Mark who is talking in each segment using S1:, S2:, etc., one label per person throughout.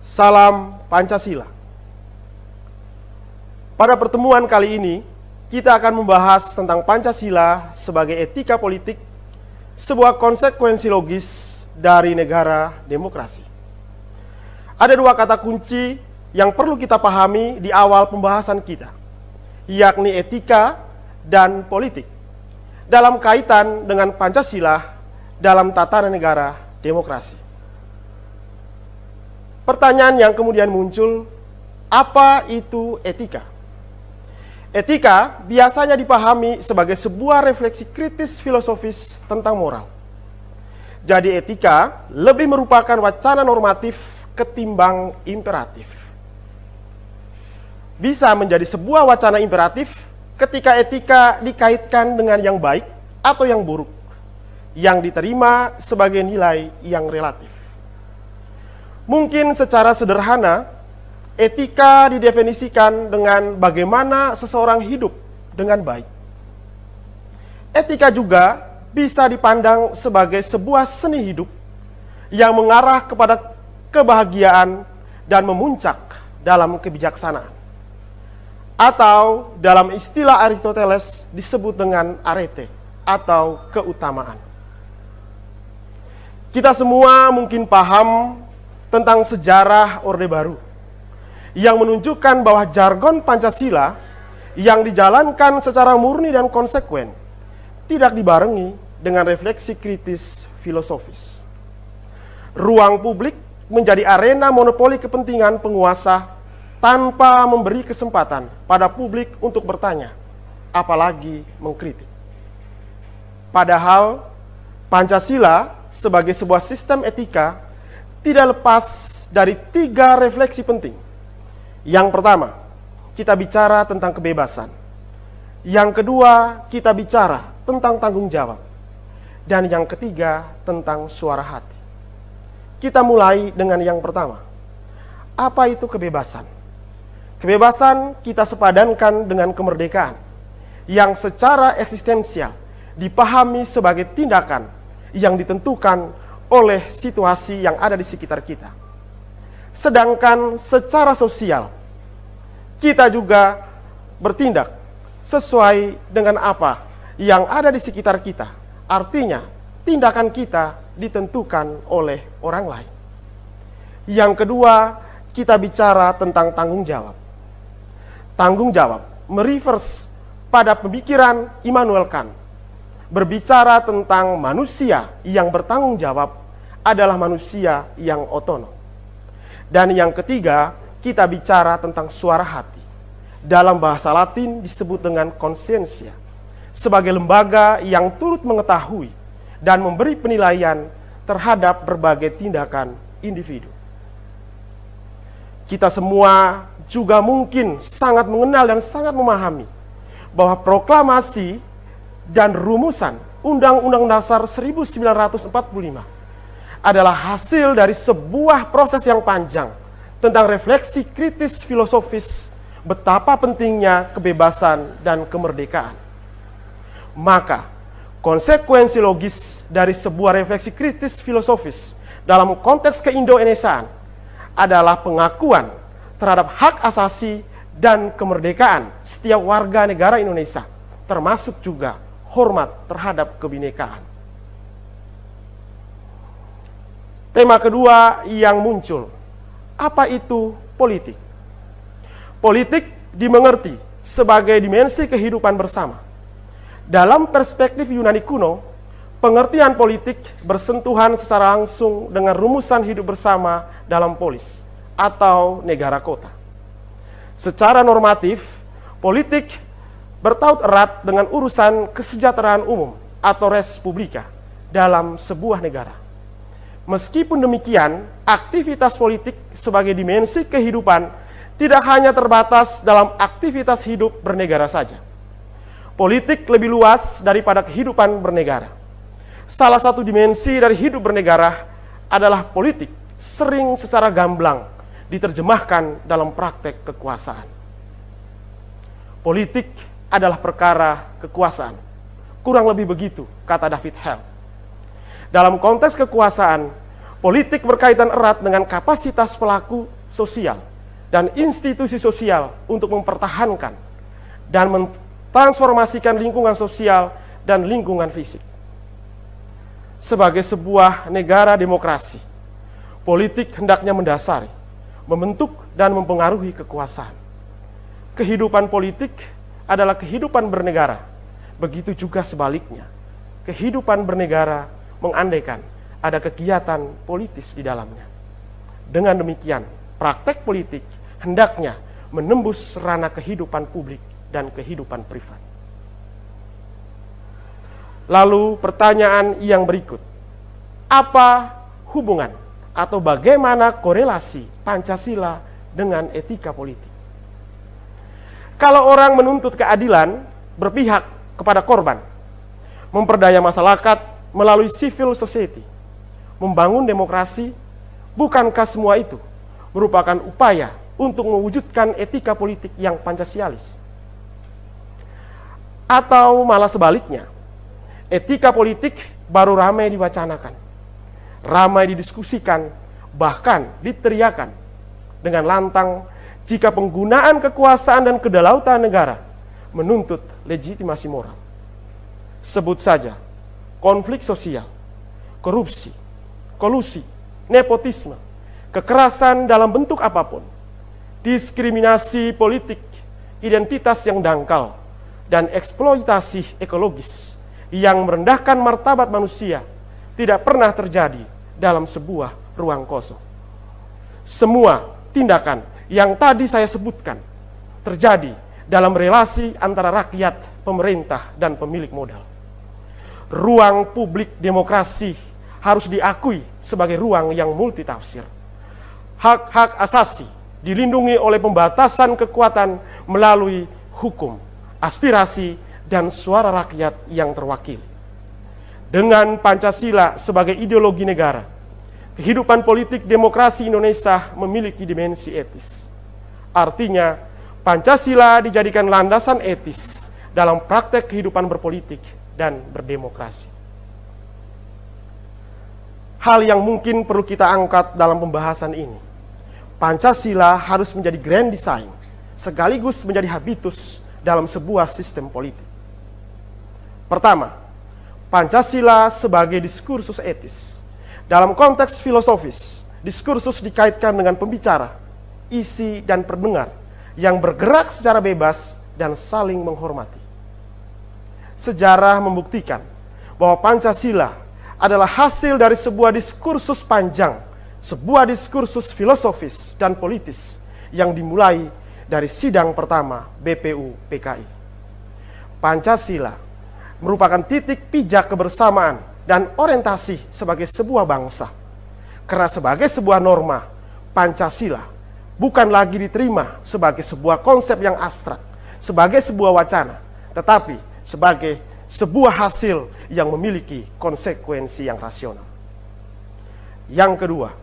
S1: Salam Pancasila. Pada pertemuan kali ini, kita akan membahas tentang Pancasila sebagai etika politik, sebuah konsekuensi logis dari negara demokrasi. Ada dua kata kunci yang perlu kita pahami di awal pembahasan kita, yakni etika dan politik, dalam kaitan dengan Pancasila dalam tatanan negara demokrasi. Pertanyaan yang kemudian muncul, apa itu etika? Etika biasanya dipahami sebagai sebuah refleksi kritis filosofis tentang moral. Jadi etika lebih merupakan wacana normatif ketimbang imperatif. Bisa menjadi sebuah wacana imperatif ketika etika dikaitkan dengan yang baik atau yang buruk, yang diterima sebagai nilai yang relatif. Mungkin secara sederhana, etika didefinisikan dengan bagaimana seseorang hidup dengan baik. Etika juga bisa dipandang sebagai sebuah seni hidup yang mengarah kepada kebahagiaan dan memuncak dalam kebijaksanaan. Atau dalam istilah Aristoteles disebut dengan arete atau keutamaan. Kita semua mungkin paham tentang sejarah Orde Baru yang menunjukkan bahwa jargon Pancasila yang dijalankan secara murni dan konsekuen tidak dibarengi dengan refleksi kritis filosofis. Ruang publik menjadi arena monopoli kepentingan penguasa tanpa memberi kesempatan pada publik untuk bertanya, apalagi mengkritik. Padahal Pancasila sebagai sebuah sistem etika tidak lepas dari tiga refleksi penting. Yang pertama, kita bicara tentang kebebasan. Yang kedua, kita bicara tentang tanggung jawab. Dan yang ketiga, tentang suara hati. Kita mulai dengan yang pertama. Apa itu kebebasan? Kebebasan kita sepadankan dengan kemerdekaan, yang secara eksistensial dipahami sebagai tindakan yang ditentukan oleh situasi yang ada di sekitar kita. Sedangkan secara sosial, kita juga bertindak sesuai dengan apa yang ada di sekitar kita. Artinya, tindakan kita ditentukan oleh orang lain. Yang kedua, kita bicara tentang tanggung jawab. Tanggung jawab mereverse pada pemikiran Immanuel Kant. Berbicara tentang manusia yang bertanggung jawab adalah manusia yang otonom. Dan yang ketiga, kita bicara tentang suara hati. Dalam bahasa Latin disebut dengan conscientia, sebagai lembaga yang turut mengetahui dan memberi penilaian terhadap berbagai tindakan individu. Kita semua juga mungkin sangat mengenal dan sangat memahami bahwa proklamasi dan rumusan Undang-Undang Dasar 1945 adalah hasil dari sebuah proses yang panjang tentang refleksi kritis filosofis betapa pentingnya kebebasan dan kemerdekaan. Maka, konsekuensi logis dari sebuah refleksi kritis filosofis dalam konteks ke-Indo-Indonesiaan adalah pengakuan terhadap hak asasi dan kemerdekaan setiap warga negara Indonesia, termasuk juga hormat terhadap kebinekaan. Tema kedua yang muncul, apa itu politik? Politik dimengerti sebagai dimensi kehidupan bersama. Dalam perspektif Yunani kuno, pengertian politik bersentuhan secara langsung dengan rumusan hidup bersama dalam polis atau negara kota. Secara normatif, politik bertaut erat dengan urusan kesejahteraan umum atau res publica dalam sebuah negara. Meskipun demikian, aktivitas politik sebagai dimensi kehidupan tidak hanya terbatas dalam aktivitas hidup bernegara saja. Politik lebih luas daripada kehidupan bernegara. Salah satu dimensi dari hidup bernegara adalah politik sering secara gamblang diterjemahkan dalam praktek kekuasaan. Politik adalah perkara kekuasaan. Kurang lebih begitu, kata David Hale. Dalam konteks kekuasaan, politik berkaitan erat dengan kapasitas pelaku sosial dan institusi sosial untuk mempertahankan dan mentransformasikan lingkungan sosial dan lingkungan fisik. Sebagai sebuah negara demokrasi, politik hendaknya mendasari, membentuk dan mempengaruhi kekuasaan. Kehidupan politik adalah kehidupan bernegara, begitu juga sebaliknya. Kehidupan bernegara mengandaikan ada kegiatan politis di dalamnya. Dengan demikian, praktek politik hendaknya menembus ranah kehidupan publik dan kehidupan privat. Lalu pertanyaan yang berikut, apa hubungan atau bagaimana korelasi Pancasila dengan etika politik? Kalau orang menuntut keadilan, berpihak kepada korban, memperdaya masyarakat melalui civil society, membangun demokrasi, bukankah semua itu merupakan upaya untuk mewujudkan etika politik yang Pancasialis? Atau malah sebaliknya, etika politik baru ramai diwacanakan, ramai didiskusikan, bahkan diteriakan dengan lantang jika penggunaan kekuasaan dan kedaulatan negara menuntut legitimasi moral. Sebut saja konflik sosial, korupsi, kolusi, nepotisme, kekerasan dalam bentuk apapun, diskriminasi politik, identitas yang dangkal, dan eksploitasi ekologis yang merendahkan martabat manusia tidak pernah terjadi dalam sebuah ruang kosong. Semua tindakan yang tadi saya sebutkan terjadi dalam relasi antara rakyat, pemerintah, dan pemilik modal. Ruang publik demokrasi harus diakui sebagai ruang yang multitafsir. Hak-hak asasi dilindungi oleh pembatasan kekuatan melalui hukum, aspirasi, dan suara rakyat yang terwakili. Dengan Pancasila sebagai ideologi negara, kehidupan politik demokrasi Indonesia memiliki dimensi etis. Artinya, Pancasila dijadikan landasan etis dalam praktek kehidupan berpolitik dan berdemokrasi. Hal yang mungkin perlu kita angkat dalam pembahasan ini, Pancasila harus menjadi grand design, sekaligus menjadi habitus dalam sebuah sistem politik. Pertama, Pancasila sebagai diskursus etis. Dalam konteks filosofis, diskursus dikaitkan dengan pembicara, isi, dan pendengar yang bergerak secara bebas dan saling menghormati. Sejarah membuktikan bahwa Pancasila adalah hasil dari sebuah diskursus panjang, sebuah diskursus filosofis dan politis yang dimulai dari sidang pertama BPU PKI. Pancasila merupakan titik pijak kebersamaan dan orientasi sebagai sebuah bangsa. Karena sebagai sebuah norma, Pancasila bukan lagi diterima sebagai sebuah konsep yang abstrak, sebagai sebuah wacana, tetapi sebagai sebuah hasil yang memiliki konsekuensi yang rasional. Yang kedua,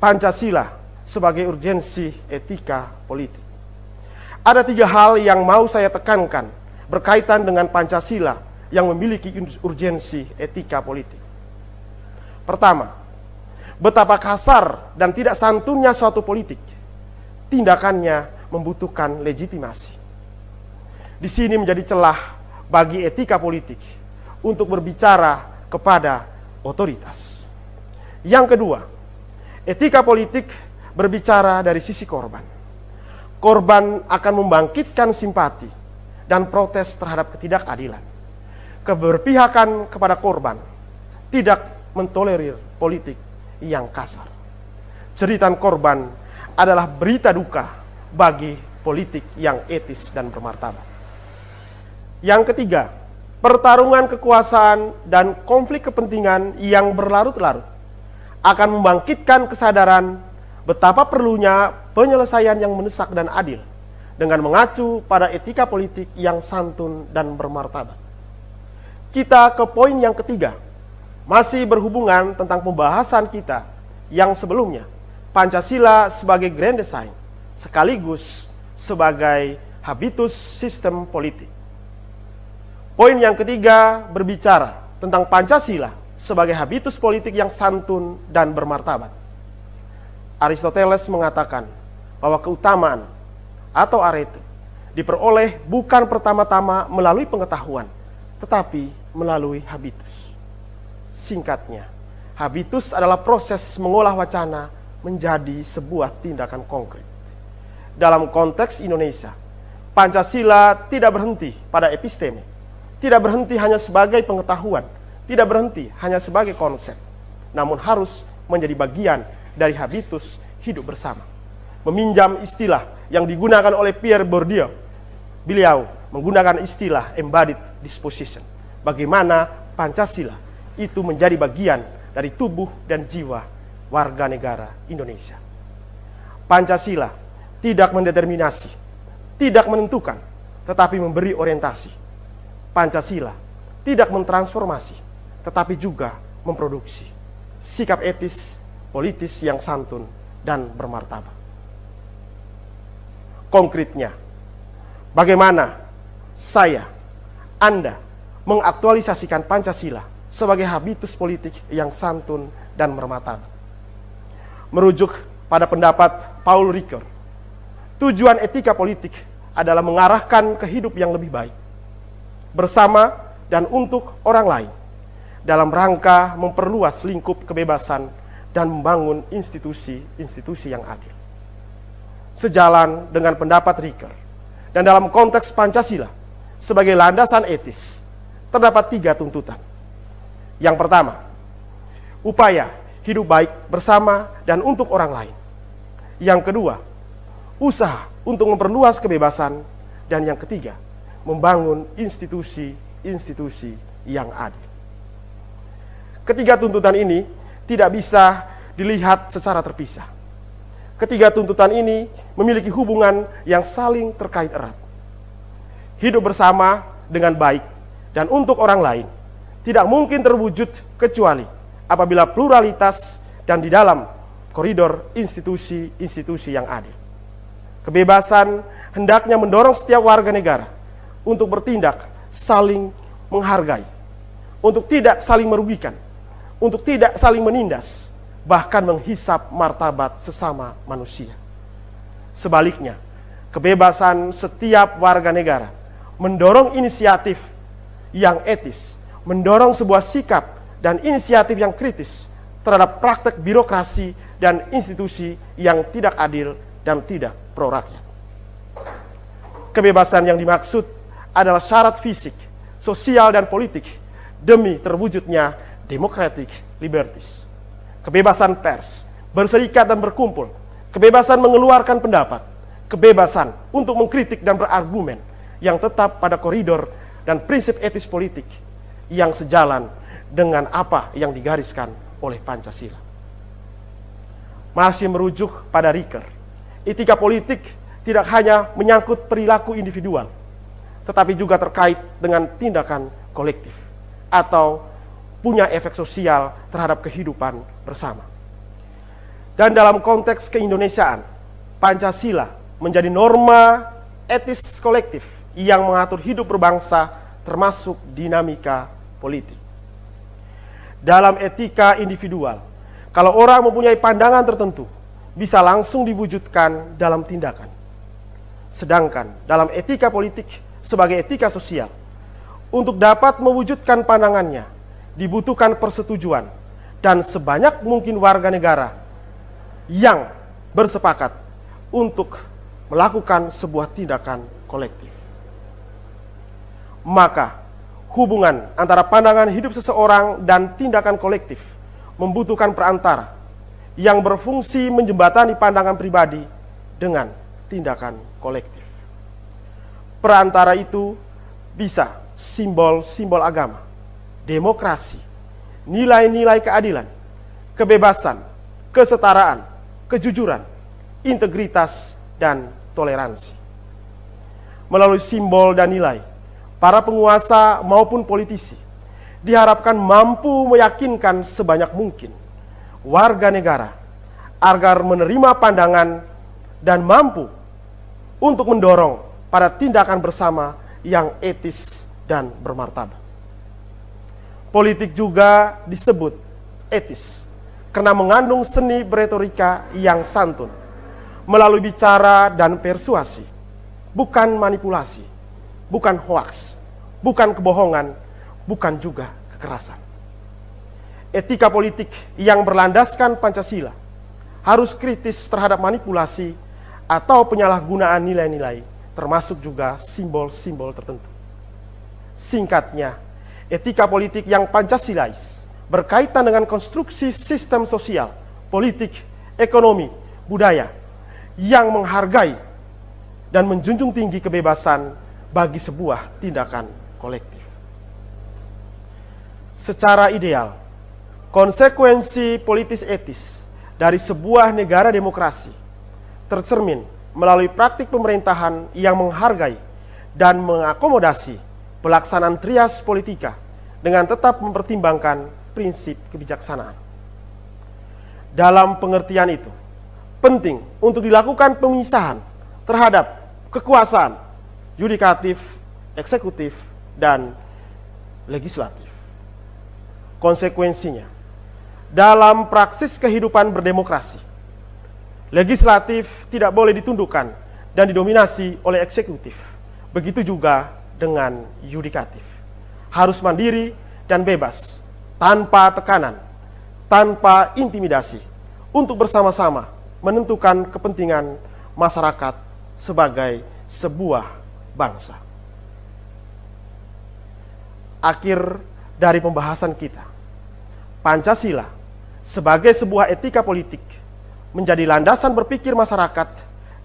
S1: Pancasila sebagai urgensi etika politik. Ada 3 hal yang mau saya tekankan berkaitan dengan Pancasila yang memiliki urgensi etika politik. Pertama, betapa kasar dan tidak santunnya suatu politik. Tindakannya membutuhkan legitimasi. Di sini menjadi celah bagi etika politik untuk berbicara kepada otoritas. Yang kedua, etika politik berbicara dari sisi korban. Korban akan membangkitkan simpati dan protes terhadap ketidakadilan. Keberpihakan kepada korban tidak mentolerir politik yang kasar. Jeritan korban adalah berita duka bagi politik yang etis dan bermartabat. Yang ketiga, pertarungan kekuasaan dan konflik kepentingan yang berlarut-larut akan membangkitkan kesadaran betapa perlunya penyelesaian yang mendesak dan adil dengan mengacu pada etika politik yang santun dan bermartabat. Kita ke poin yang ketiga, masih berhubungan tentang pembahasan kita yang sebelumnya, Pancasila sebagai grand design, sekaligus sebagai habitus sistem politik. Poin yang ketiga berbicara tentang Pancasila sebagai habitus politik yang santun dan bermartabat. Aristoteles mengatakan bahwa keutamaan atau arete diperoleh bukan pertama-tama melalui pengetahuan, tetapi melalui habitus. Singkatnya, habitus adalah proses mengolah wacana menjadi sebuah tindakan konkret. Dalam konteks Indonesia, Pancasila tidak berhenti pada episteme, tidak berhenti hanya sebagai pengetahuan, tidak berhenti hanya sebagai konsep, namun harus menjadi bagian dari habitus hidup bersama. Meminjam istilah yang digunakan oleh Pierre Bourdieu, beliau menggunakan istilah embodied disposition. Bagaimana Pancasila itu menjadi bagian dari tubuh dan jiwa warga negara Indonesia. Pancasila tidak mendeterminasi, tidak menentukan, tetapi memberi orientasi. Pancasila tidak mentransformasi, tetapi juga memproduksi sikap etis, politis yang santun dan bermartabat. Konkretnya, bagaimana saya, Anda mengaktualisasikan Pancasila sebagai habitus politik yang santun dan bermartabat? Merujuk pada pendapat Paul Ricoeur, tujuan etika politik adalah mengarahkan ke hidup yang lebih baik, bersama dan untuk orang lain, dalam rangka memperluas lingkup kebebasan dan membangun institusi-institusi yang adil. Sejalan dengan pendapat Ricoeur, dan dalam konteks Pancasila sebagai landasan etis, terdapat 3 tuntutan. Yang pertama, upaya hidup baik bersama dan untuk orang lain. Yang kedua, usaha untuk memperluas kebebasan. Dan yang ketiga, membangun institusi-institusi yang adil. Ketiga tuntutan ini tidak bisa dilihat secara terpisah. Ketiga tuntutan ini memiliki hubungan yang saling terkait erat. Hidup bersama dengan baik dan untuk orang lain tidak mungkin terwujud kecuali apabila pluralitas dan di dalam koridor institusi-institusi yang adil. Kebebasan hendaknya mendorong setiap warga negara untuk bertindak saling menghargai, untuk tidak saling merugikan, untuk tidak saling menindas, bahkan menghisap martabat sesama manusia. Sebaliknya, kebebasan setiap warga negara mendorong inisiatif yang etis, mendorong sebuah sikap dan inisiatif yang kritis terhadap praktek birokrasi dan institusi yang tidak adil dan tidak pro rakyat. Kebebasan yang dimaksud adalah syarat fisik, sosial, dan politik demi terwujudnya democratic liberties. Kebebasan pers, berserikat dan berkumpul, kebebasan mengeluarkan pendapat, kebebasan untuk mengkritik dan berargumen yang tetap pada koridor dan prinsip etis politik yang sejalan dengan apa yang digariskan oleh Pancasila. Masih merujuk pada Ricoeur, etika politik tidak hanya menyangkut perilaku individual, tetapi juga terkait dengan tindakan kolektif atau punya efek sosial terhadap kehidupan bersama. Dan dalam konteks keindonesiaan, Pancasila menjadi norma etis kolektif yang mengatur hidup berbangsa termasuk dinamika politik. Dalam etika individual, kalau orang mempunyai pandangan tertentu, bisa langsung diwujudkan dalam tindakan. Sedangkan dalam etika politik sebagai etika sosial, untuk dapat mewujudkan pandangannya, dibutuhkan persetujuan dan sebanyak mungkin warga negara yang bersepakat untuk melakukan sebuah tindakan kolektif. Maka, hubungan antara pandangan hidup seseorang dan tindakan kolektif membutuhkan perantara yang berfungsi menjembatani pandangan pribadi dengan tindakan kolektif. Perantara itu bisa simbol-simbol agama, demokrasi, nilai-nilai keadilan, kebebasan, kesetaraan, kejujuran, integritas, dan toleransi. Melalui simbol dan nilai, para penguasa maupun politisi diharapkan mampu meyakinkan sebanyak mungkin warga negara agar menerima pandangan dan mampu untuk mendorong pada tindakan bersama yang etis dan bermartabat. Politik juga disebut etis karena mengandung seni beretorika yang santun, melalui bicara dan persuasi, bukan manipulasi, bukan hoaks, bukan kebohongan, bukan juga kekerasan. Etika politik yang berlandaskan Pancasila harus kritis terhadap manipulasi atau penyalahgunaan nilai-nilai, termasuk juga simbol-simbol tertentu. Singkatnya, etika politik yang Pancasilais berkaitan dengan konstruksi sistem sosial, politik, ekonomi, budaya yang menghargai dan menjunjung tinggi kebebasan bagi sebuah tindakan kolektif. Secara ideal, konsekuensi politis etis dari sebuah negara demokrasi tercermin melalui praktik pemerintahan yang menghargai dan mengakomodasi pelaksanaan trias politika dengan tetap mempertimbangkan prinsip kebijaksanaan. Dalam pengertian itu, penting untuk dilakukan pemisahan terhadap kekuasaan yudikatif, eksekutif, dan legislatif. Konsekuensinya, dalam praksis kehidupan berdemokrasi, legislatif tidak boleh ditundukkan dan didominasi oleh eksekutif. Begitu juga dengan yudikatif. Harus mandiri dan bebas, tanpa tekanan, tanpa intimidasi, untuk bersama-sama menentukan kepentingan masyarakat sebagai sebuah bangsa. Akhir dari pembahasan kita, Pancasila sebagai sebuah etika politik menjadi landasan berpikir masyarakat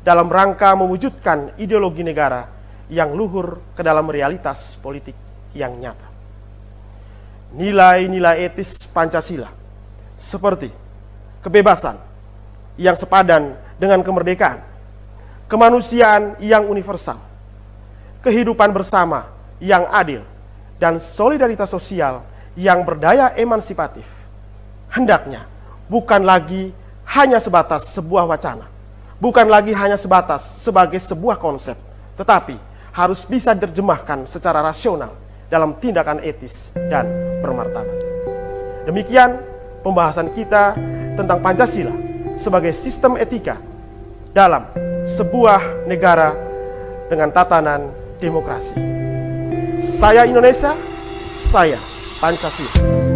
S1: dalam rangka mewujudkan ideologi negara yang luhur ke dalam realitas politik yang nyata. Nilai-nilai etis Pancasila seperti kebebasan yang sepadan dengan kemerdekaan, kemanusiaan yang universal, kehidupan bersama yang adil, dan solidaritas sosial yang berdaya emansipatif, hendaknya bukan lagi hanya sebatas sebuah wacana, bukan lagi hanya sebatas sebagai sebuah konsep, tetapi harus bisa diterjemahkan secara rasional dalam tindakan etis dan bermartabat. Demikian pembahasan kita tentang Pancasila sebagai sistem etika dalam sebuah negara dengan tatanan demokrasi. Saya Indonesia, saya Pancasila.